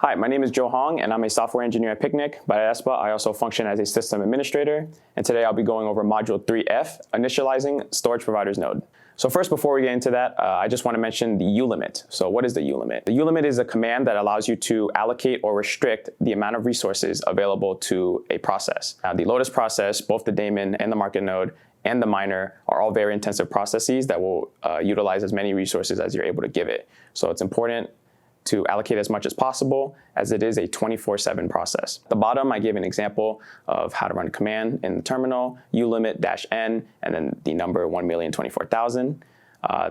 Hi, my name is Hoang, and I'm a software engineer at PiKNiK, but at ESPA, I also function as a system administrator. And today I'll be going over Module 3F, Initializing Storage Providers Node. So first, before we get into that, I just want to mention the ULimit. So what is the ULimit? The ULimit is a command that allows you to allocate or restrict the amount of resources available to a process. Now, the Lotus process, both the daemon and the market node, and the miner are all very intensive processes that will utilize as many resources as you're able to give it. So it's important to allocate as much as possible, as it is a 24/7 process. At the bottom, I give an example of how to run a command in the terminal, ulimit-n, and then the number 1,024,000.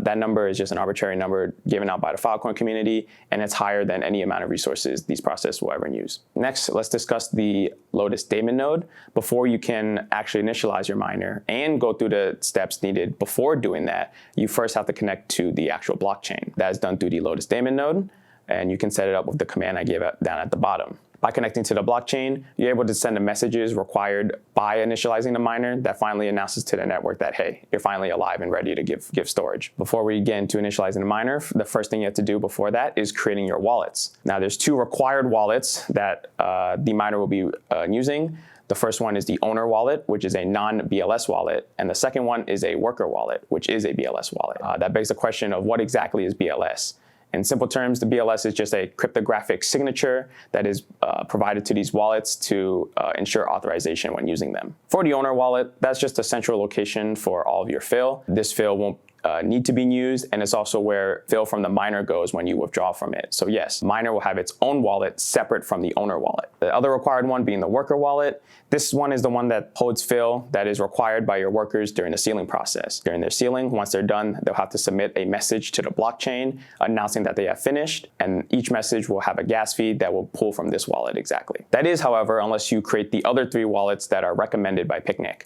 That number is just an arbitrary number given out by the Filecoin community, and it's higher than any amount of resources these processes will ever use. Next, let's discuss the Lotus daemon node. Before you can actually initialize your miner and go through the steps needed before doing that, you first have to connect to the actual blockchain. That is done through the Lotus daemon node, and you can set it up with the command I gave down at the bottom. By connecting to the blockchain, you're able to send the messages required by initializing the miner that finally announces to the network that, hey, you're finally alive and ready to give storage. Before we get into initializing the miner, the first thing you have to do before that is creating your wallets. Now, there's two required wallets that the miner will be using. The first one is the owner wallet, which is a non-BLS wallet, and the second one is a worker wallet, which is a BLS wallet. That begs the question of what exactly is BLS? In simple terms, the BLS is just a cryptographic signature that is provided to these wallets to ensure authorization when using them. For the owner wallet, that's just a central location for all of your fill. This fill won't need to be used, and it's also where fill from the miner goes when you withdraw from it. So yes, miner will have its own wallet separate from the owner wallet. The other required one being the worker wallet. This one is the one that holds fill that is required by your workers during the sealing process. During their sealing, once they're done, they'll have to submit a message to the blockchain announcing that they have finished, and each message will have a gas feed that will pull from this wallet exactly. That is, however, unless you create the other three wallets that are recommended by PiKNiK.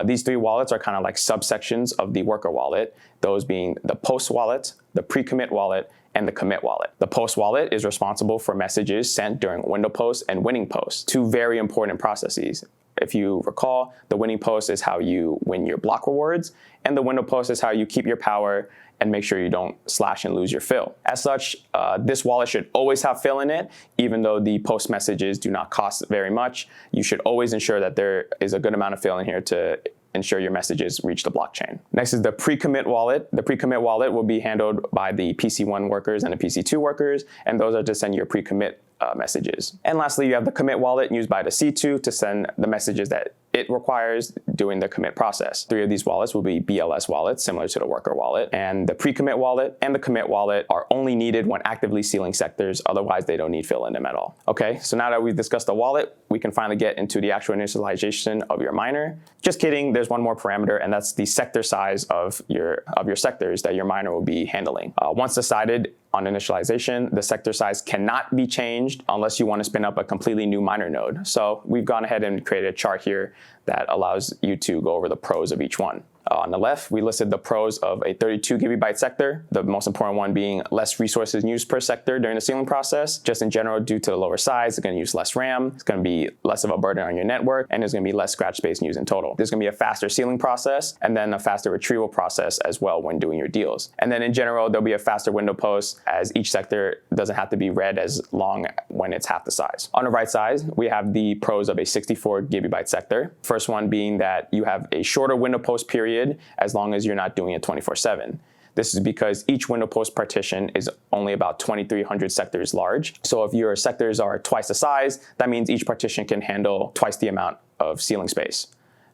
These three wallets are kind of like subsections of the worker wallet, those being the post wallet, the pre-commit wallet, and the commit wallet. The post wallet is responsible for messages sent during window posts and winning posts, two very important processes. If you recall, the winning post is how you win your block rewards, and the window post is how you keep your power and make sure you don't slash and lose your fill. As such, this wallet should always have fill in it, even though the post messages do not cost very much. You should always ensure that there is a good amount of fill in here to ensure your messages reach the blockchain. Next is the pre-commit wallet. The pre-commit wallet will be handled by the PC1 workers and the PC2 workers, and those are to send your pre-commit messages. And lastly, you have the commit wallet used by the C2 to send the messages that it requires during the commit process. Three of these wallets will be BLS wallets, similar to the worker wallet, and the pre-commit wallet and the commit wallet are only needed when actively sealing sectors, otherwise they don't need fill in them at all. Okay, so now that we've discussed the wallet, we can finally get into the actual initialization of your miner. Just kidding, there's one more parameter, and that's the sector size of your sectors that your miner will be handling. Once decided on initialization, the sector size cannot be changed unless you want to spin up a completely new miner node. So we've gone ahead and created a chart here that allows you to go over the pros of each one. On the left, we listed the pros of a 32 gigabyte sector, the most important one being less resources used per sector during the sealing process. Just in general, due to the lower size, it's going to use less RAM, it's going to be less of a burden on your network, and there's going to be less scratch space used in total. There's going to be a faster sealing process, and then a faster retrieval process as well when doing your deals. And then in general, there'll be a faster window post, as each sector doesn't have to be read as long when it's half the size. On the right side, we have the pros of a 64 gigabyte sector. First one being that you have a shorter window post period as long as you're not doing it 24/7. This is because each window post partition is only about 2,300 sectors large. So if your sectors are twice the size, that means each partition can handle twice the amount of sealing space.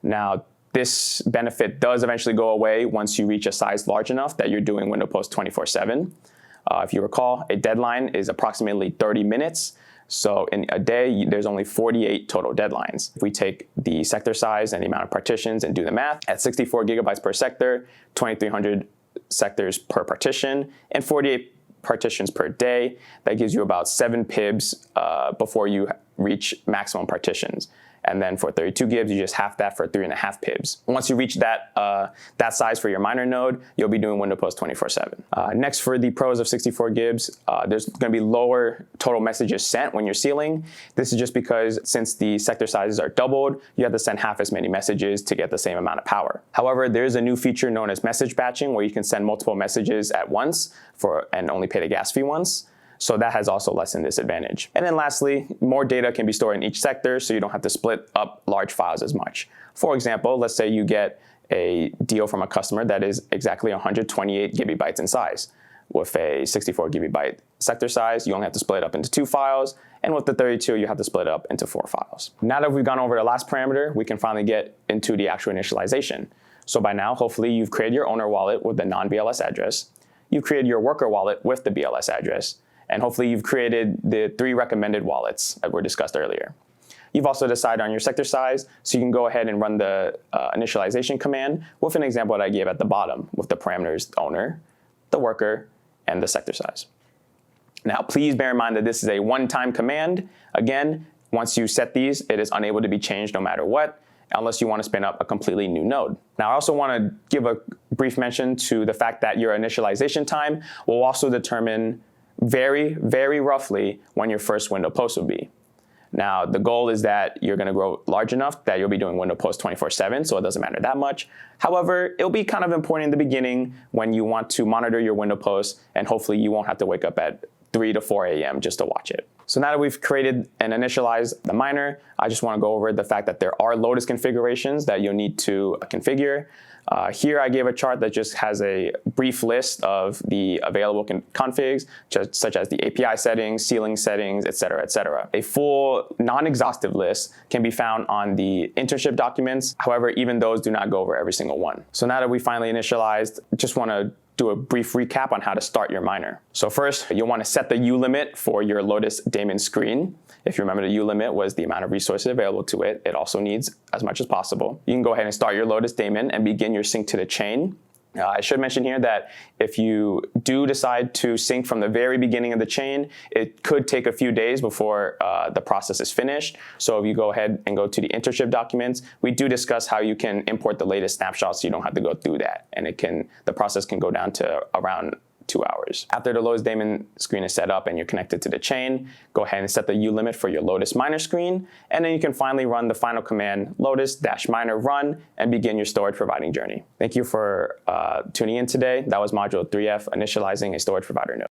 Now, this benefit does eventually go away once you reach a size large enough that you're doing window post 24/7. If you recall, a deadline is approximately 30 minutes. So in a day, there's only 48 total deadlines. If we take the sector size and the amount of partitions and do the math, at 64 gigabytes per sector, 2,300 sectors per partition, and 48 partitions per day, that gives you about 7 PIBs before you reach maximum partitions. And then for 32 gigs, you just half that for 3.5 PIBs. Once you reach that size for your miner node, you'll be doing window post 24/7. Next, for the pros of 64 gigs, there's going to be lower total messages sent when you're sealing. This is just because since the sector sizes are doubled, you have to send half as many messages to get the same amount of power. However, there's a new feature known as message batching where you can send multiple messages at once and only pay the gas fee once. So that has also lessened this advantage. And then lastly, more data can be stored in each sector, so you don't have to split up large files as much. For example, let's say you get a deal from a customer that is exactly 128 gigabytes in size. With a 64 gigabyte sector size, you only have to split it up into 2 files, and with the 32, you have to split it up into 4 files. Now that we've gone over the last parameter, we can finally get into the actual initialization. So by now, hopefully you've created your owner wallet with the non-BLS address, you've created your worker wallet with the BLS address, and hopefully you've created the 3 recommended wallets that were discussed earlier. You've also decided on your sector size, so you can go ahead and run the initialization command with an example that I gave at the bottom with the parameters owner, the worker, and the sector size. Now, please bear in mind that this is a one-time command. Again, once you set these, it is unable to be changed no matter what, unless you want to spin up a completely new node. Now, I also want to give a brief mention to the fact that your initialization time will also determine very, very roughly when your first window post will be. Now, the goal is that you're going to grow large enough that you'll be doing window posts 24/7, so it doesn't matter that much. However, it'll be kind of important in the beginning when you want to monitor your window posts, and hopefully you won't have to wake up at 3 to 4 a.m. just to watch it. So now that we've created and initialized the miner, I just want to go over the fact that there are Lotus configurations that you'll need to configure. Here I gave a chart that just has a brief list of the available configs, such as the API settings, ceiling settings, etc., etc. A full non-exhaustive list can be found on the internship documents. However, even those do not go over every single one. So now that we finally initialized, just want to do a brief recap on how to start your miner. So first, you'll want to set the ULimit for your Lotus daemon screen. If you remember, the ULimit was the amount of resources available to it. It also needs as much as possible. You can go ahead and start your Lotus daemon and begin your sync to the chain. I should mention here that if you do decide to sync from the very beginning of the chain, it could take a few days before the process is finished. So if you go ahead and go to the internship documents, we do discuss how you can import the latest snapshots so you don't have to go through that. And the process can go down to around 2 hours. After the Lotus daemon screen is set up and you're connected to the chain, go ahead and set the ULimit for your Lotus miner screen, and then you can finally run the final command lotus-miner run and begin your storage providing journey. Thank you for tuning in today. That was module 3F, initializing a storage provider node.